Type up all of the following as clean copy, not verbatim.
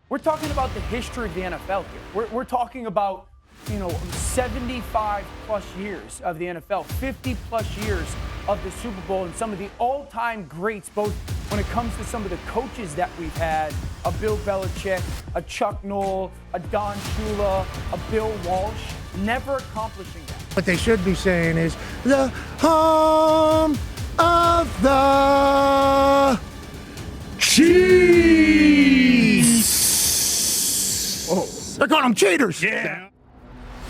We're talking about the history of the NFL here. We're talking about, 75 plus years of the NFL, 50 plus years of the Super Bowl, and some of the all-time greats, both when it comes to some of the coaches that we've had, a Bill Belichick, a Chuck Noll, a Don Shula, a Bill Walsh, never accomplishing that. What they should be saying is the home of the Chiefs. Oh, they're calling them cheaters. Yeah.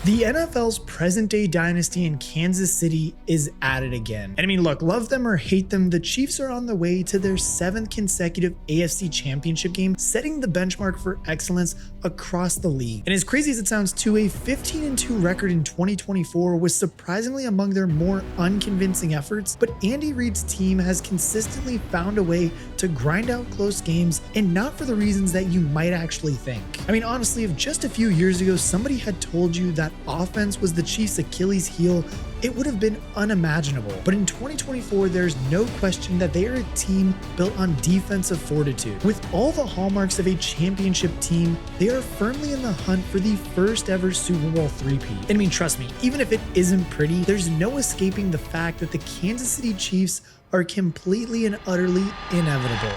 The NFL's present-day dynasty in Kansas City is at it again. And I mean, look, love them or hate them, the Chiefs are on the way to their 7th consecutive AFC Championship game, setting the benchmark for excellence across the league. And as crazy as it sounds too, a 15-2 record in 2024 was surprisingly among their more unconvincing efforts, but Andy Reid's team has consistently found a way to grind out close games, and not for the reasons that you might actually think. I mean, honestly, if just a few years ago somebody had told you that offense was the Chiefs' Achilles heel, it would have been unimaginable. But in 2024, there's no question that they are a team built on defensive fortitude. With all the hallmarks of a championship team, they are firmly in the hunt for the first ever Super Bowl three-peat. And I mean, trust me, even if it isn't pretty, there's no escaping the fact that the Kansas City Chiefs are completely and utterly inevitable.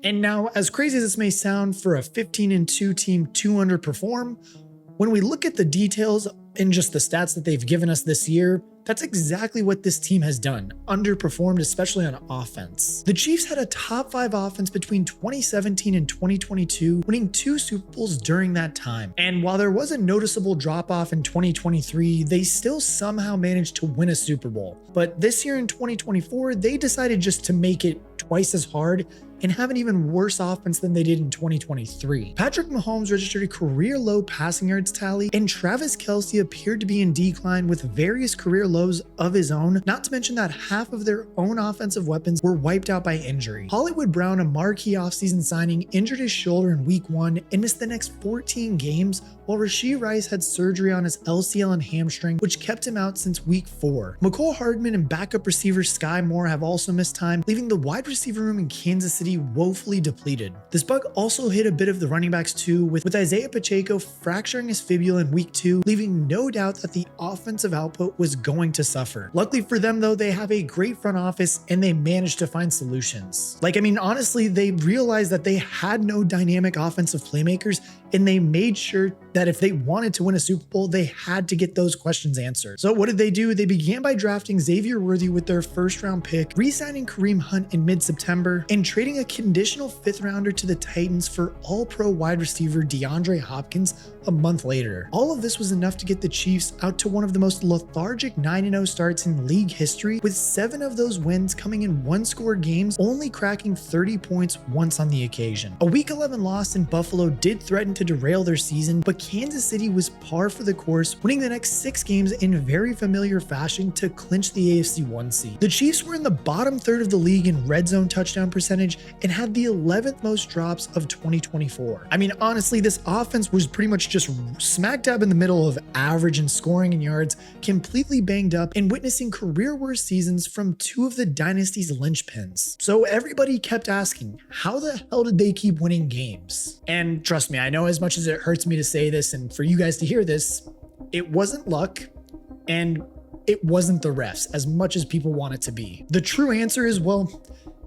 And now, as crazy as this may sound for a 15-2 team to underperform, when we look at the details and just the stats that they've given us this year, that's exactly what this team has done, underperformed, especially on offense. The Chiefs had a top 5 offense between 2017 and 2022, winning 2 Super Bowls during that time. And while there was a noticeable drop-off in 2023, they still somehow managed to win a Super Bowl. But this year in 2024, they decided just to make it twice as hard and have an even worse offense than they did in 2023. Patrick Mahomes registered a career-low passing yards tally, and Travis Kelce appeared to be in decline with various career lows of his own, not to mention that half of their own offensive weapons were wiped out by injury. Hollywood Brown, a marquee offseason signing, injured his shoulder in week 1 and missed the next 14 games, while Rashee Rice had surgery on his LCL and hamstring, which kept him out since week 4. McCole Hardman and backup receiver Sky Moore have also missed time, leaving the wide receiver room in Kansas City woefully depleted. This bug also hit a bit of the running backs too, with Isaiah Pacheco fracturing his fibula in week 2, leaving no doubt that the offensive output was going to suffer. Luckily for them though, they have a great front office and they managed to find solutions. Honestly, they realized that they had no dynamic offensive playmakers, and they made sure that if they wanted to win a Super Bowl, they had to get those questions answered. So what did they do? They began by drafting Xavier Worthy with their 1st round pick, re-signing Kareem Hunt in mid-September, and trading a conditional 5th rounder to the Titans for all-pro wide receiver DeAndre Hopkins a month later. All of this was enough to get the Chiefs out to one of the most lethargic 9-0 starts in league history, with 7 of those wins coming in one-score games, only cracking 30 points once on the occasion. A Week 11 loss in Buffalo did threaten to derail their season, but Kansas City was par for the course, winning the next 6 games in very familiar fashion to clinch the AFC 1 seed. The Chiefs were in the bottom third of the league in red zone touchdown percentage and had the 11th most drops of 2024. I mean, honestly, this offense was pretty much just smack dab in the middle of average in scoring and yards, completely banged up and witnessing career worst seasons from 2 of the dynasty's linchpins. So everybody kept asking, how the hell did they keep winning games? And trust me, I know as much as it hurts me to say this and for you guys to hear this, it wasn't luck and it wasn't the refs as much as people want it to be. The true answer is, well,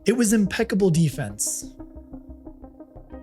it was impeccable defense.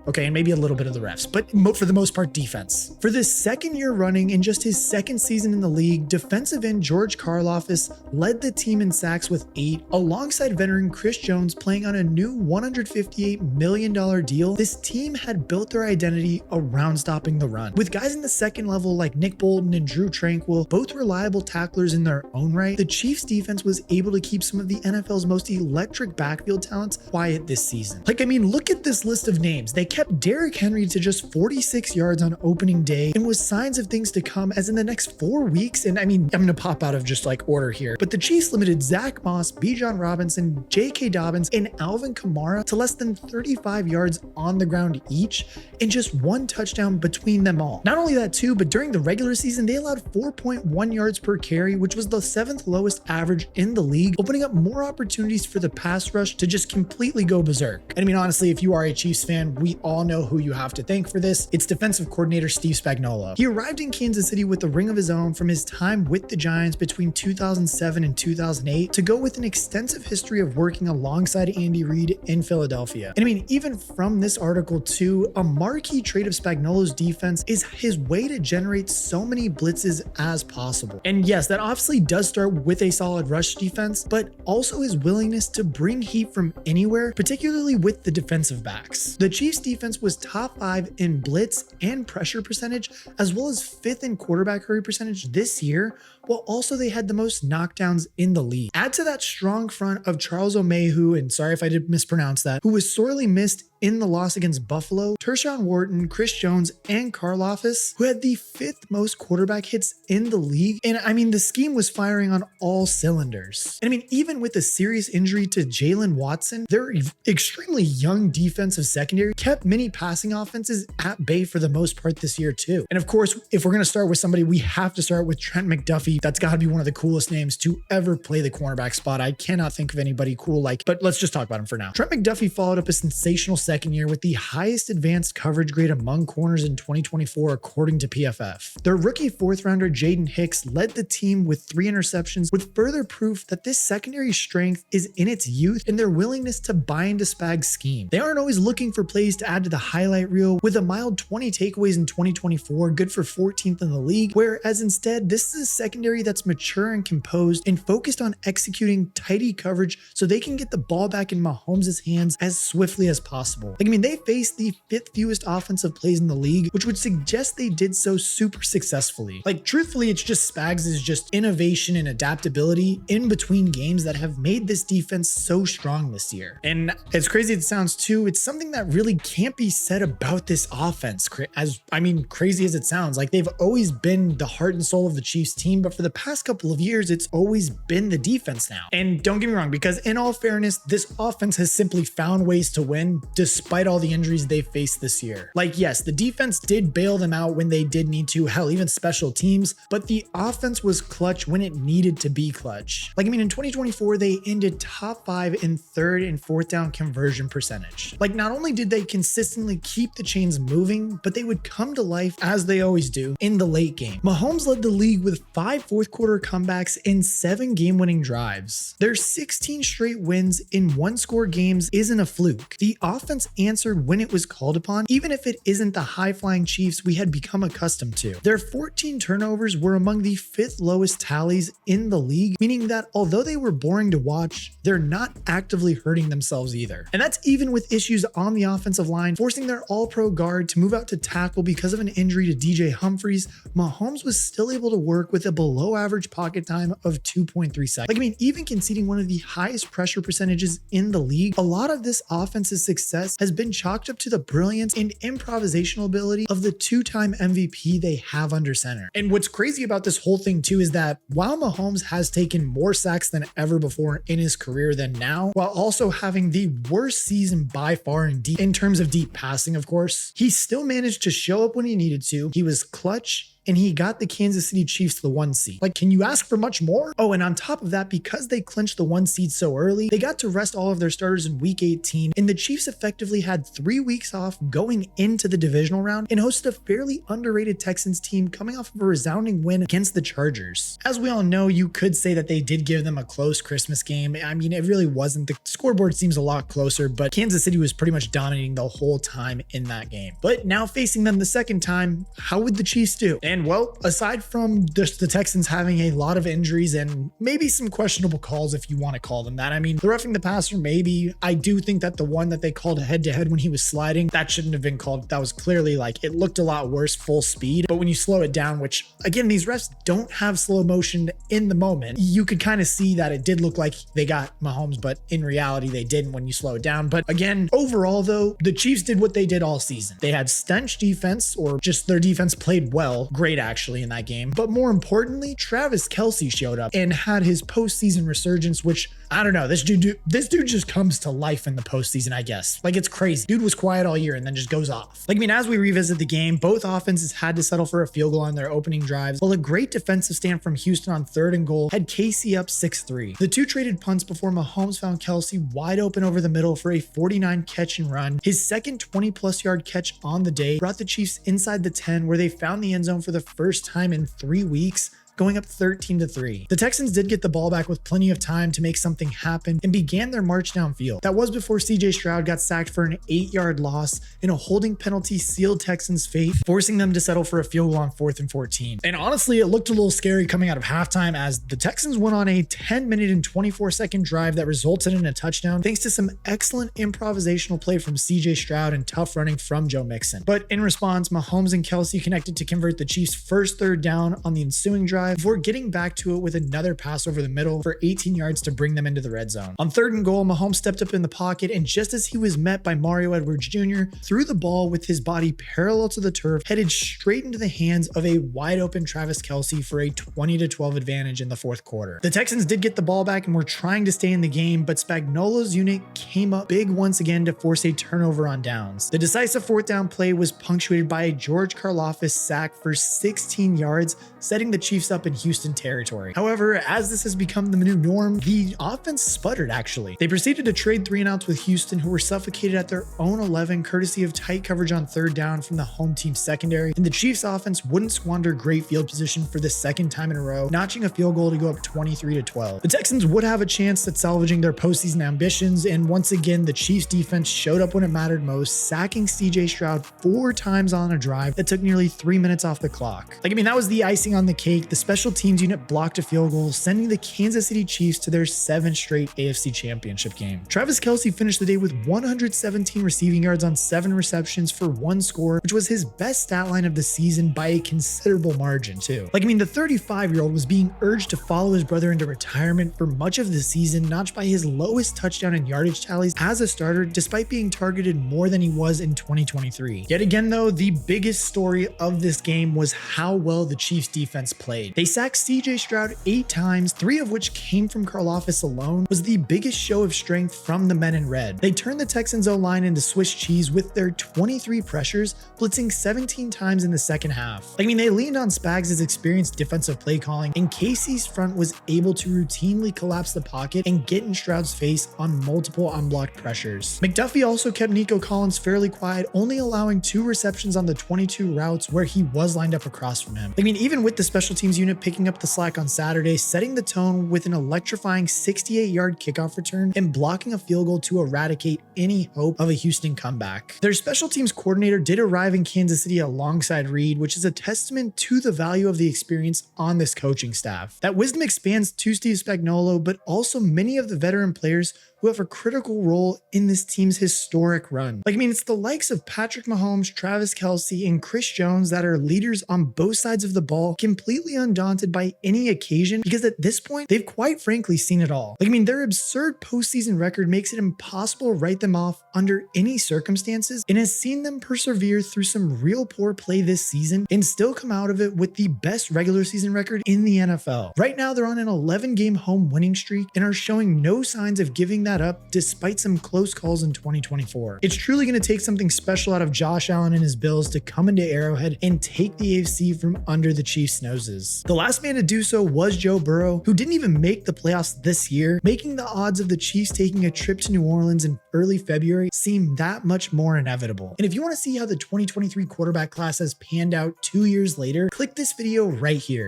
Okay, and maybe a little bit of the refs, but for the most part, defense. For the 2nd year running in just his 2nd season in the league, defensive end George Karlaftis led the team in sacks with 8, alongside veteran Chris Jones playing on a new $158 million deal. This team had built their identity around stopping the run. With guys in the 2nd level like Nick Bolton and Drew Tranquill, both reliable tacklers in their own right, the Chiefs defense was able to keep some of the NFL's most electric backfield talents quiet this season. Look at this list of names. They kept Derrick Henry to just 46 yards on opening day and was signs of things to come, as in the next 4 weeks, and I mean, I'm gonna pop out of just like order here, but the Chiefs limited Zach Moss, Bijan Robinson, J.K. Dobbins, and Alvin Kamara to less than 35 yards on the ground each, and just 1 touchdown between them all. Not only that too, but during the regular season, they allowed 4.1 yards per carry, which was the 7th lowest average in the league, opening up more opportunities for the pass rush to just completely go berserk. And I mean, honestly, if you are a Chiefs fan, we all know who you have to thank for this. It's defensive coordinator Steve Spagnuolo. He arrived in Kansas City with a ring of his own from his time with the Giants between 2007 and 2008 to go with an extensive history of working alongside Andy Reid in Philadelphia. And I mean, even from this article too, a marquee trait of Spagnuolo's defense is his way to generate so many blitzes as possible. And yes, that obviously does start with a solid rush defense, but also his willingness to bring heat from anywhere, particularly with the defensive backs. The Chiefs defense was top 5 in blitz and pressure percentage, as well as 5th in quarterback hurry percentage this year, while also they had the most knockdowns in the league. Add to that strong front of Charles Omehu, and sorry if I did mispronounce that, who was sorely missed in the loss against Buffalo, Tershawn Wharton, Chris Jones, and Karlaftis, who had the 5th most quarterback hits in the league. And I mean, the scheme was firing on all cylinders. And I mean, even with a serious injury to Jalen Watson, their extremely young defensive secondary kept many passing offenses at bay for the most part this year too. And of course, if we're going to start with somebody, we have to start with Trent McDuffie. That's got to be one of the coolest names to ever play the cornerback spot. I cannot think of anybody cool but let's just talk about him for now. Trent McDuffie followed up a sensational second year with the highest advanced coverage grade among corners in 2024, according to PFF. Their rookie 4th rounder Jaden Hicks led the team with 3 interceptions, with further proof that this secondary strength is in its youth and their willingness to buy into Spag's scheme. They aren't always looking for plays to add to the highlight reel, with a mild 20 takeaways in 2024, good for 14th in the league, whereas instead this is a secondary that's mature and composed and focused on executing tidy coverage so they can get the ball back in Mahomes' hands as swiftly as possible. Like, I mean, they faced the 5th fewest offensive plays in the league, which would suggest they did so super successfully. Like, truthfully, it's just Spags' just innovation and adaptability in between games that have made this defense so strong this year. And as crazy as it sounds too, it's something that really can't be said about this offense. Crazy as it sounds, like they've always been the heart and soul of the Chiefs team, but for the past couple of years, it's always been the defense now. And don't get me wrong, because in all fairness, this offense has simply found ways to win despite all the injuries they faced this year. Like, yes, the defense did bail them out when they did need to, hell, even special teams, but the offense was clutch when it needed to be clutch. Like, I mean, in 2024, they ended top 5 in 3rd and 4th down conversion percentage. Like, not only did they consistently keep the chains moving, but they would come to life, as they always do, in the late game. Mahomes led the league with 5 fourth quarter comebacks and 7 game-winning drives. Their 16 straight wins in 1-score games isn't a fluke. The offense answered when it was called upon, even if it isn't the high-flying Chiefs we had become accustomed to. Their 14 turnovers were among the 5th lowest tallies in the league, meaning that although they were boring to watch, they're not actively hurting themselves either. And that's even with issues on the offensive line, forcing their all-pro guard to move out to tackle because of an injury to DJ Humphries. Mahomes was still able to work with a below-average pocket time of 2.3 seconds. Like, I mean, even conceding one of the highest pressure percentages in the league, a lot of this offense's success has been chalked up to the brilliance and improvisational ability of the 2-time MVP they have under center. And what's crazy about this whole thing too is that while Mahomes has taken more sacks than ever before in his career than now, while also having the worst season by far in terms of deep passing, of course, he still managed to show up when he needed to. He was clutch, and he got the Kansas City Chiefs to the 1 seed. Like, can you ask for much more? Oh, and on top of that, because they clinched the 1 seed so early, they got to rest all of their starters in week 18, and the Chiefs effectively had 3 weeks off going into the divisional round and hosted a fairly underrated Texans team coming off of a resounding win against the Chargers. As we all know, you could say that they did give them a close Christmas game. I mean, it really wasn't. The scoreboard seems a lot closer, but Kansas City was pretty much dominating the whole time in that game. But now facing them the second time, how would the Chiefs do? And And well, aside from just the Texans having a lot of injuries and maybe some questionable calls, if you want to call them that. I mean, the roughing the passer, maybe. I do think that the one that they called head to head when he was sliding, that shouldn't have been called. That was clearly like, it looked a lot worse full speed. But when you slow it down, which again, these refs don't have slow motion in the moment, you could kind of see that it did look like they got Mahomes, but in reality, they didn't when you slow it down. But again, overall though, the Chiefs did what they did all season. They had stench defense, or just their defense played well, great actually in that game. But more importantly, Travis Kelce showed up and had his postseason resurgence, which I don't know, this dude just comes to life in the postseason, I guess. Like, it's crazy. Dude was quiet all year and then just goes off. Like, I mean, as we revisit the game, both offenses had to settle for a field goal on their opening drives, while a great defensive stand from Houston on 3rd and goal had KC up 6-3. The two traded punts before Mahomes found Kelce wide open over the middle for a 49 catch and run. His second 20+ yard catch on the day brought the Chiefs inside the 10, where they found the end zone for the first time in 3 weeks, going up 13-3. The Texans did get the ball back with plenty of time to make something happen and began their march downfield. That was before CJ Stroud got sacked for an 8-yard loss, and a holding penalty sealed Texans' fate, forcing them to settle for a field goal on 4th and 14. And honestly, it looked a little scary coming out of halftime, as the Texans went on a 10-minute and 24-second drive that resulted in a touchdown thanks to some excellent improvisational play from CJ Stroud and tough running from Joe Mixon. But in response, Mahomes and Kelce connected to convert the Chiefs' first 3rd down on the ensuing drive, before getting back to it with another pass over the middle for 18 yards to bring them into the red zone. On 3rd and goal, Mahomes stepped up in the pocket, and just as he was met by Mario Edwards Jr., threw the ball with his body parallel to the turf, headed straight into the hands of a wide open Travis Kelce for a 20-12 advantage in the 4th quarter. The Texans did get the ball back and were trying to stay in the game, but Spagnuolo's unit came up big once again to force a turnover on downs. The decisive 4th down play was punctuated by a George Karlaftis sack for 16 yards, setting the Chiefs up in Houston territory. However, as this has become the new norm, the offense sputtered actually. They proceeded to trade 3-and-outs with Houston, who were suffocated at their own 11 courtesy of tight coverage on 3rd down from the home team secondary, and the Chiefs offense wouldn't squander great field position for the 2nd time in a row, notching a field goal to go up 23-12. The Texans would have a chance at salvaging their postseason ambitions, and once again, the Chiefs defense showed up when it mattered most, sacking CJ Stroud 4 times on a drive that took nearly 3 minutes off the clock. Like, I mean, that was the icing on the cake. The special teams unit blocked a field goal, sending the Kansas City Chiefs to their 7th straight AFC Championship game. Travis Kelce finished the day with 117 receiving yards on 7 receptions for 1 score, which was his best stat line of the season by a considerable margin too. Like, I mean, the 35-year-old was being urged to follow his brother into retirement for much of the season, notched by his lowest touchdown and yardage tallies as a starter, despite being targeted more than he was in 2023. Yet again though, the biggest story of this game was how well the Chiefs defense played. They sacked CJ Stroud 8 times, 3 of which came from Karlaftis alone, was the biggest show of strength from the men in red. They turned the Texans O-line into Swiss cheese with their 23 pressures, blitzing 17 times in the second half. Like, I mean, they leaned on Spags' experienced defensive play calling, and KC's front was able to routinely collapse the pocket and get in Stroud's face on multiple unblocked pressures. McDuffie also kept Nico Collins fairly quiet, only allowing 2 receptions on the 22 routes where he was lined up across from him. I mean, even with the special teams unit picking up the slack on Saturday, setting the tone with an electrifying 68-yard kickoff return and blocking a field goal to eradicate any hope of a Houston comeback. Their special teams coordinator did arrive in Kansas City alongside Reed, which is a testament to the value of the experience on this coaching staff. That wisdom expands to Steve Spagnuolo, but also many of the veteran players who have a critical role in this team's historic run. Like, I mean, it's the likes of Patrick Mahomes, Travis Kelce, and Chris Jones that are leaders on both sides of the ball, completely undaunted by any occasion, because at this point, they've quite frankly seen it all. Like, I mean, their absurd postseason record makes it impossible to write them off under any circumstances, and has seen them persevere through some real poor play this season and still come out of it with the best regular season record in the NFL. Right now, they're on an 11-game home winning streak and are showing no signs of giving that up despite some close calls in 2024. It's truly going to take something special out of Josh Allen and his Bills to come into Arrowhead and take the AFC from under the Chiefs' noses. The last man to do so was Joe Burrow, who didn't even make the playoffs this year, making the odds of the Chiefs taking a trip to New Orleans in early February seem that much more inevitable. And if you want to see how the 2023 quarterback class has panned out 2 years later, click this video right here.